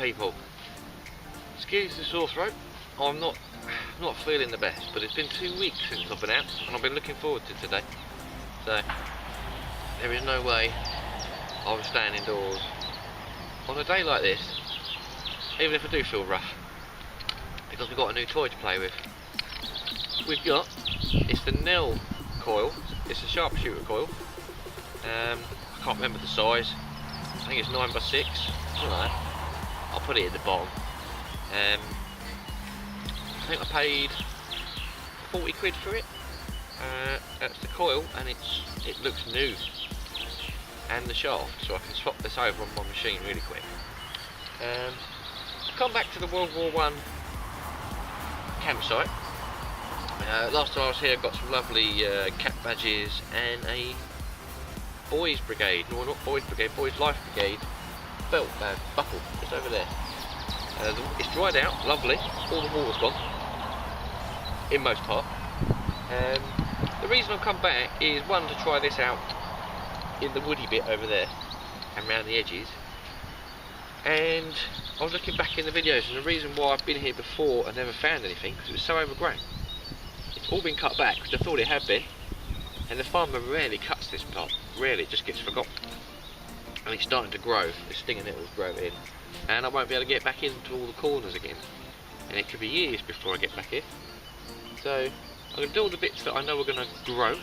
people. Excuse the sore throat. I'm not feeling the best, but it's been 2 weeks since I've been out, and I've been looking forward to today. So there is no way I'll stand indoors on a day like this, even if I do feel rough, because we've got a new toy to play with. It's the NELL coil. It's a sharpshooter coil. I can't remember the size. I think it's 9x6, something like that. I'll put it at the bottom. I think I paid 40 quid for it. That's the coil, and it looks new. And the shaft, so I can swap this over on my machine really quick. Come back to the World War I campsite. Last time I was here I got some lovely cap badges and a boys brigade, no not boys brigade, boys life brigade belt bag, buckle, just over there. It's dried out, lovely, all the water's gone, in most part. The reason I've come back is one, to try this out in the woody bit over there and around the edges, and I was looking back in the videos, and the reason why I've been here before and never found anything, because it was so overgrown. It's all been cut back, which I thought it had been, and the farmer rarely cuts this part, rarely, it just gets forgotten. And it's starting to grow, the stinger nettles grow in, and I won't be able to get back into all the corners again, and it could be years before I get back here. So I'm going to do all the bits that I know are going to grow,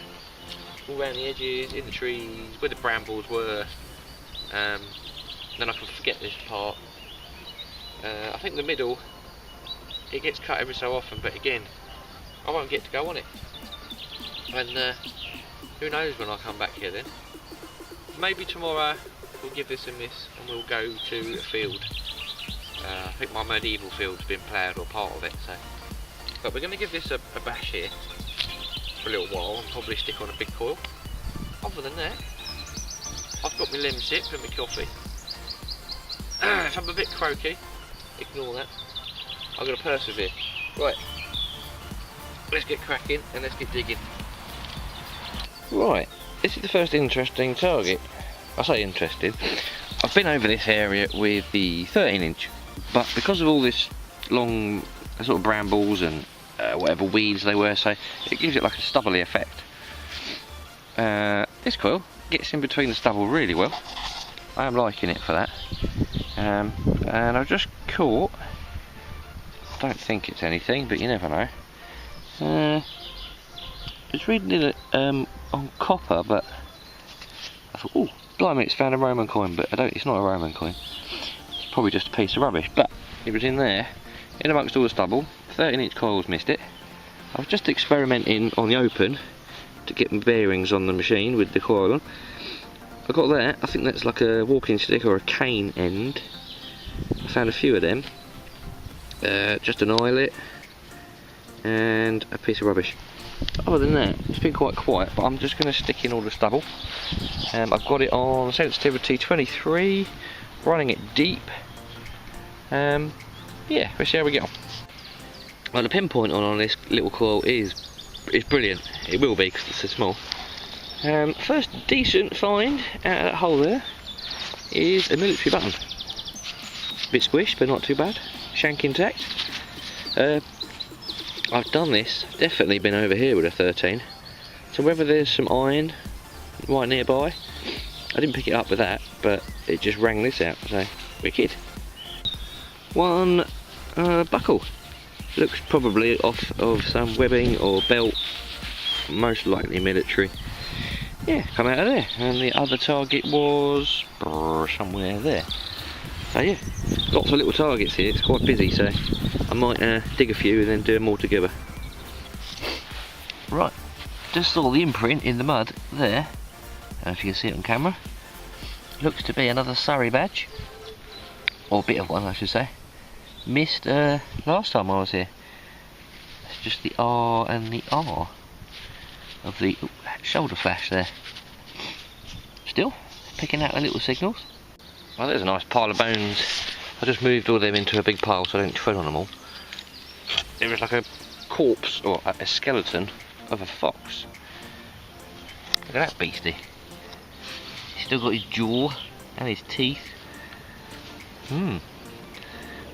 all around the edges, in the trees, where the brambles were. Then I can forget this part. I think the middle, it gets cut every so often, but again, I won't get to go on it. And who knows when I come back here then. Maybe tomorrow we'll give this a miss and we'll go to a field. I think my medieval field's been ploughed, or part of it, so. But we're going to give this a bash here for a little while and probably stick on a big coil. Other than that, I've got my lemon sip and my coffee. If I'm a bit croaky, ignore that. I'm going to persevere. Right, let's get cracking and let's get digging. Right, this is the first interesting target. I say interesting. I've been over this area with the 13-inch, but because of all this long sort of brambles and whatever weeds they were, so it gives it like a stubbly effect. This coil gets in between the stubble really well. I am liking it for that. And I've just caught, I don't think it's anything, but you never know. It's reading it on copper, but I thought, oh, blimey, it's found a Roman coin, but it's not a Roman coin. It's probably just a piece of rubbish, but it was in there, in amongst all the stubble. 13-inch coils missed it. I was just experimenting on the open to get my bearings on the machine with the coil on. I got that. I think that's like a walking stick or a cane end. I found a few of them. Just an eyelet and a piece of rubbish. Other than that, it's been quite quiet, but I'm just going to stick in all the stubble. I've got it on sensitivity 23, running it deep. Yeah, let's see how we get on. Well, the pinpoint on this little coil is brilliant. It will be because it's so small. First decent find out of that hole there is a military button. A bit squished, but not too bad. Shank intact. I've done this, definitely been over here with a 13. So whether there's some iron right nearby, I didn't pick it up with that, but it just rang this out, so wicked. One buckle. Looks probably off of some webbing or belt, most likely military. Yeah, come out of there. And the other target was somewhere there. So yeah, lots of little targets here. It's quite busy, so I might dig a few and then do them all together. Right, just saw the imprint in the mud there. I don't know if you can see it on camera. Looks to be another Surrey badge, or a bit of one I should say. Missed last time I was here. It's just the R and the R of the shoulder flash there. Still picking out the little signals. Well, there's a nice pile of bones. I just moved all them into a big pile so I don't tread on them all. It was like a corpse, or a skeleton of a fox. Look at that beastie. He's still got his jaw and his teeth.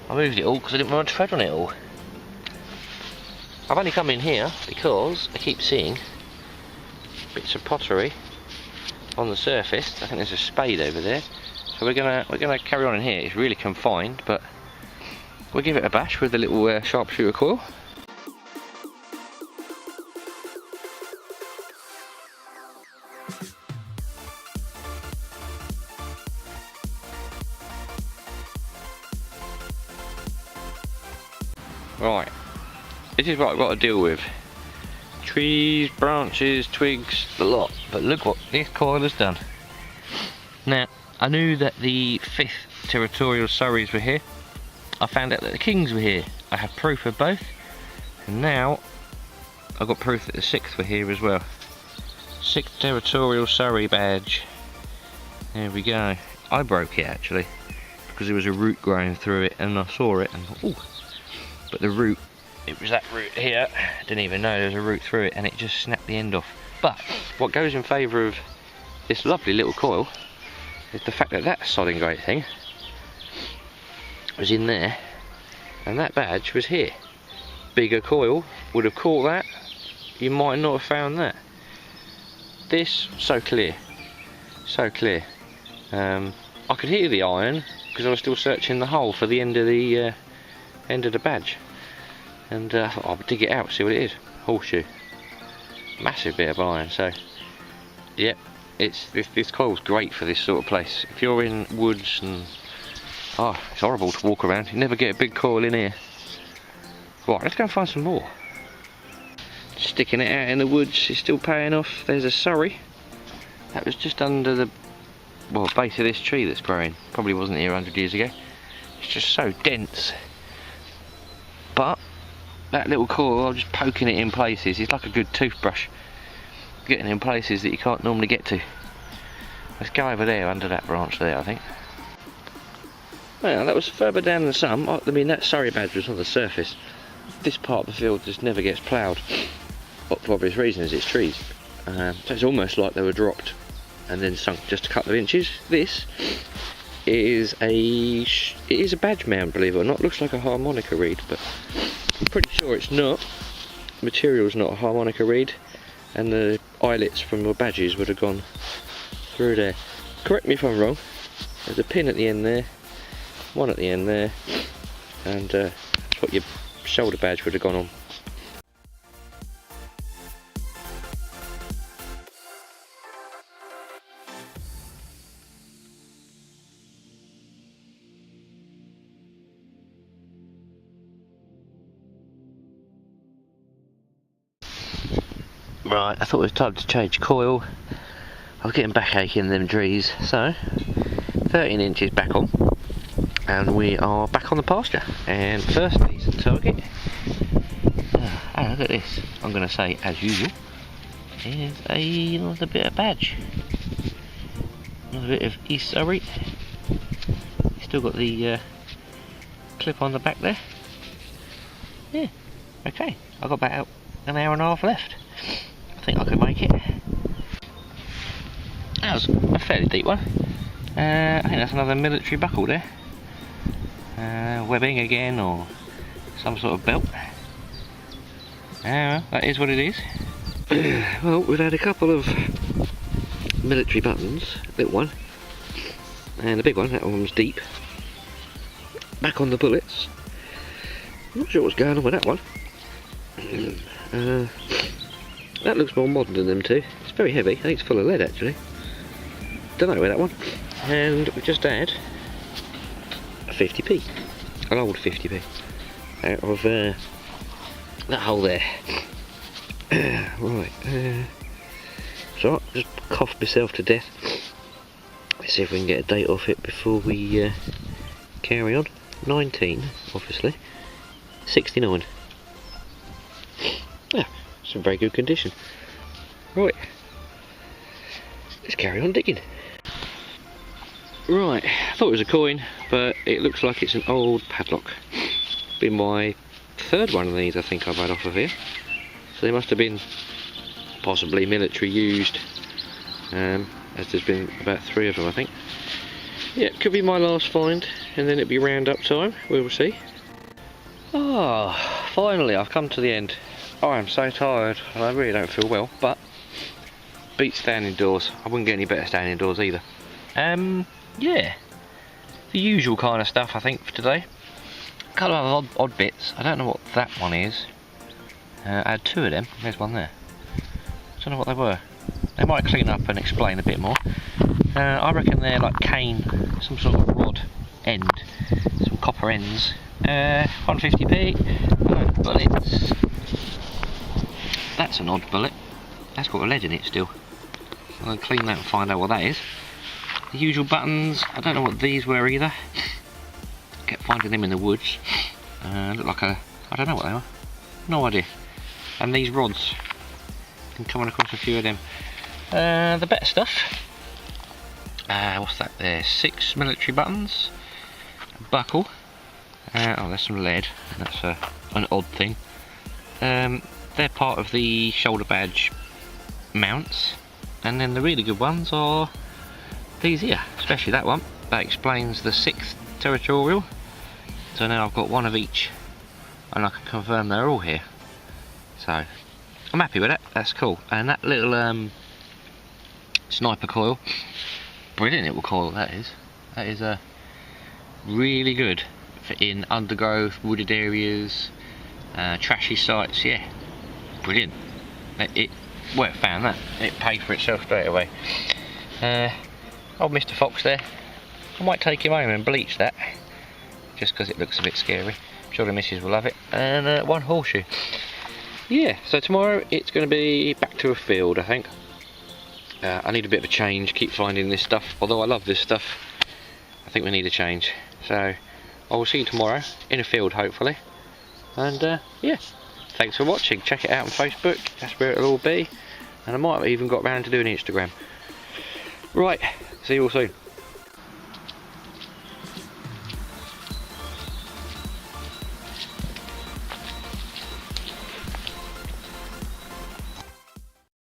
I moved it all because I didn't want to tread on it all. I've only come in here because I keep seeing bits of pottery on the surface. I think there's a spade over there. So we're gonna carry on in here. It's really confined, but we'll give it a bash with the little sharpshooter coil. Right, this is what I've got to deal with. Trees, branches, twigs, the lot. But look what this coil has done. Now, I knew that the 5th territorial Surreys were here. I found out that the Kings were here. I have proof of both. And now, I've got proof that the 6th were here as well. 6th territorial Surrey badge. There we go. I broke it actually, because there was a root growing through it and I saw it and thought, ooh. But the root, it was that root here, didn't even know there was a root through it, and it just snapped the end off. But what goes in favour of this lovely little coil is the fact that that sodding great thing was in there and that badge was here. Bigger coil would have caught that, you might not have found that. This, so clear, so clear. I could hear the iron because I was still searching the hole for the end of the badge, and I thought I'll dig it out, see what it is. Horseshoe, massive bit of iron. So yeah, this coil's great for this sort of place. If you're in woods and it's horrible to walk around, you never get a big coil in here. Right, let's go and find some more. Sticking it out in the woods is still paying off. There's a Surrey that was just under the base of this tree that's growing. Probably wasn't here 100 years ago. It's just so dense. But that little coil, I'm just poking it in places. It's like a good toothbrush, getting in places that you can't normally get to. Let's go over there under that branch there, I think. Well, that was further down than some. I mean, that Surrey badge was on the surface. This part of the field just never gets ploughed, for obvious reasons. It's trees, so it's almost like they were dropped and then sunk just a couple of inches. This is a badge mound, believe it or not. Looks like a harmonica reed, but I'm pretty sure it's not. The material's not a harmonica reed, and the eyelets from the badges would have gone through there. Correct me if I'm wrong. There's a pin at the end there, one at the end there, and that's what your shoulder badge would have gone on. Right, I thought it was time to change coil. I was getting backache in them trees, so 13 inches back on, and we are back on the pasture. And first decent target. Look at this. I'm going to say, as usual, is another bit of badge. Another bit of East Surrey. Still got the clip on the back there. Yeah, okay. I've got about an hour and a half left. I think I can make it. That was a fairly deep one. I think that's another military buckle there. Webbing again, or some sort of belt. That is what it is. Well, we've had a couple of military buttons, little one, and a big one. That one's deep. Back on the bullets. I'm not sure what's going on with that one. That looks more modern than them two. It's very heavy. I think it's full of lead actually. Don't know where that one. And we just had a 50p, an old 50p, out of that hole there. Right. So I just coughed myself to death. Let's see if we can get a date off it before we carry on. 19, obviously. 69. Yeah, it's in very good condition. Right, let's carry on digging. Right, I thought it was a coin, but it looks like it's an old padlock. Been my third one of these I think I've had off of here. So they must have been possibly military used, as there's been about 3 of them I think. Yeah, it could be my last find, and then it'll be round-up time. We will see. Ah, finally I've come to the end. I am so tired, and I really don't feel well, but beats staying indoors. I wouldn't get any better staying indoors either. Yeah, the usual kind of stuff I think for today. A couple of odd bits. I don't know what that one is. I had two of them. There's one there. I don't know what they were. They might clean up and explain a bit more. I reckon they're like cane, some sort of rod end, some copper ends. 150p. Bullets. That's an odd bullet. That's got a lead in it still. I'm going to clean that and find out what that is. The usual buttons. I don't know what these were either. Kept finding them in the woods. Look like a... I don't know what they are. No idea. And these rods. I'm coming across a few of them. The better stuff. What's that there? 6 military buttons. A buckle. Oh, there's some lead. That's an odd thing. They're part of the shoulder badge mounts. And then the really good ones are these here. Especially that one. That explains the 6th territorial. So now I've got one of each. And I can confirm they're all here. So I'm happy with that. That's cool. And that little sniper coil. Brilliant little coil that is. That is really good for in undergrowth, wooded areas, trashy sites. Yeah, brilliant. Well, it found that. It paid for itself straight away. Old Mr. Fox there. I might take him home and bleach that, just because it looks a bit scary. I'm sure the missus will love it. And one horseshoe. Yeah, so tomorrow it's going to be back to a field, I think. I need a bit of a change, keep finding this stuff. Although I love this stuff, I think we need a change. So, I will see you tomorrow, in a field hopefully. And yeah, thanks for watching. Check it out on Facebook, that's where it'll all be. And I might have even got round to doing Instagram. Right, see you all soon.